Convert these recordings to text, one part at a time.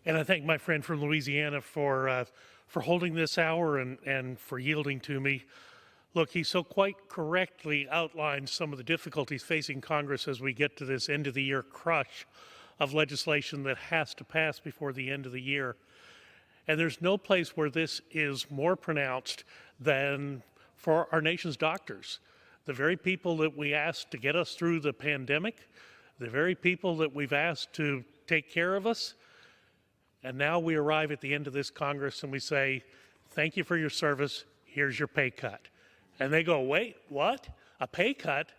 And I thank my friend from Louisiana for holding this hour and for yielding to me. Look, he so quite correctly outlined some of the difficulties facing Congress as we get to this end of the year crush of legislation that has to pass before the end of the year. And there's no place where this is more pronounced than for our nation's doctors. The very people that we asked to get us through the pandemic, the very people that we've asked to take care of us. And now we arrive at the end of this Congress and we say, thank you for your service, here's your pay cut. And they go, wait, what? A pay cut?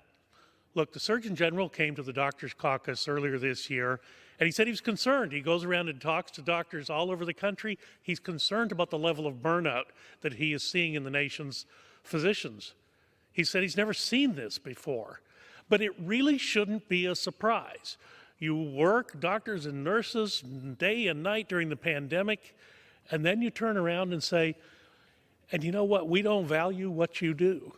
Look, the Surgeon General came to the Doctors Caucus earlier this year, and he said he was concerned. He goes around and talks to doctors all over the country. He's concerned about the level of burnout that he is seeing in the nation's physicians. He said he's never seen this before. But it really shouldn't be a surprise. You work, doctors and nurses, day and night during the pandemic, and then you turn around and say, and you know what, we don't value what you do.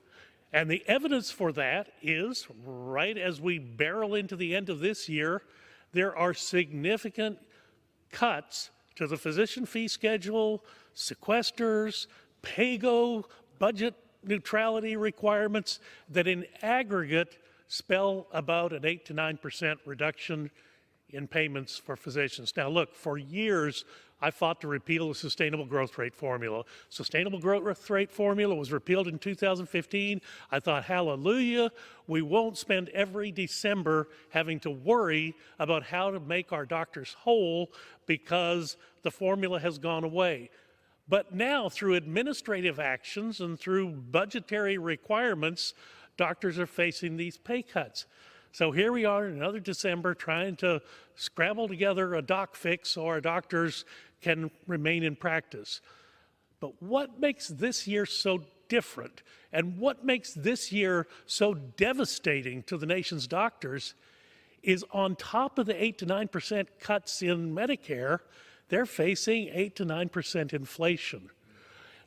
And the evidence for that is, right as we barrel into the end of this year, there are significant cuts to the physician fee schedule, sequesters, PAYGO, budget neutrality requirements that in aggregate spell about an 8 to 9% reduction in payments for physicians. Now look, for years I fought to repeal the sustainable growth rate formula. Sustainable growth rate formula was repealed in 2015. I thought, hallelujah, we won't spend every December having to worry about how to make our doctors whole because the formula has gone away. But now, through administrative actions and through budgetary requirements, doctors are facing these pay cuts. So here we are in another December trying to scramble together a doc fix so our doctors can remain in practice. But what makes this year so different and what makes this year so devastating to the nation's doctors is on top of the 8 to 9% cuts in Medicare, they're facing 8 to 9% inflation.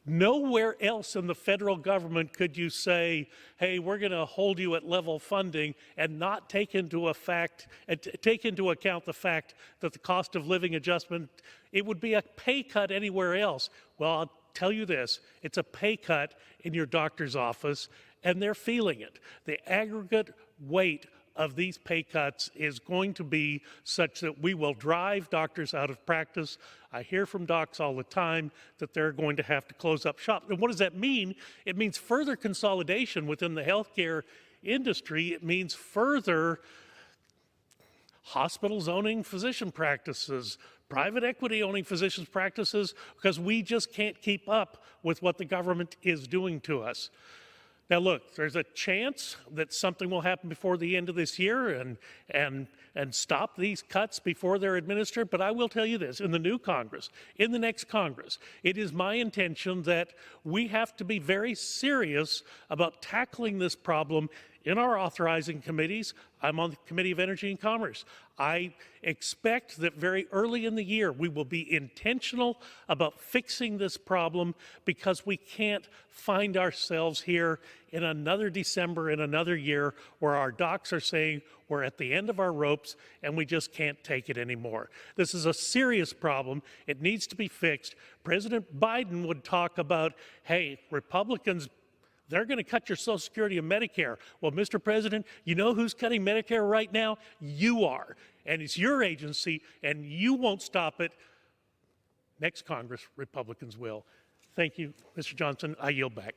Nowhere else in the federal government could you say, hey, we're going to hold you at level funding and not take into account the fact that the cost of living adjustment, it would be a pay cut anywhere else. Well, I'll tell you this, it's a pay cut in your doctor's office, and they're feeling it. The aggregate weight of these pay cuts is going to be such that we will drive doctors out of practice. I hear from docs all the time that they're going to have to close up shop. And what does that mean? It means further consolidation within the healthcare industry. It means further hospitals owning physician practices, private equity owning physicians' practices, because we just can't keep up with what the government is doing to us. Now look, there's a chance that something will happen before the end of this year and stop these cuts before they're administered, but I will tell you this, in the new Congress, in the next Congress, it is my intention that we have to be very serious about tackling this problem in our authorizing committees. I'm on the Committee of Energy and Commerce. I expect that very early in the year we will be intentional about fixing this problem because we can't find ourselves here in another December in another year where our docs are saying we're at the end of our ropes and we just can't take it anymore. This is a serious problem. It needs to be fixed. President Biden would talk about, hey, Republicans, they're going to cut your Social Security and Medicare. Well, Mr. President, you know who's cutting Medicare right now? You are. And it's your agency, and you won't stop it. Next Congress, Republicans will. Thank you, Mr. Johnson. I yield back.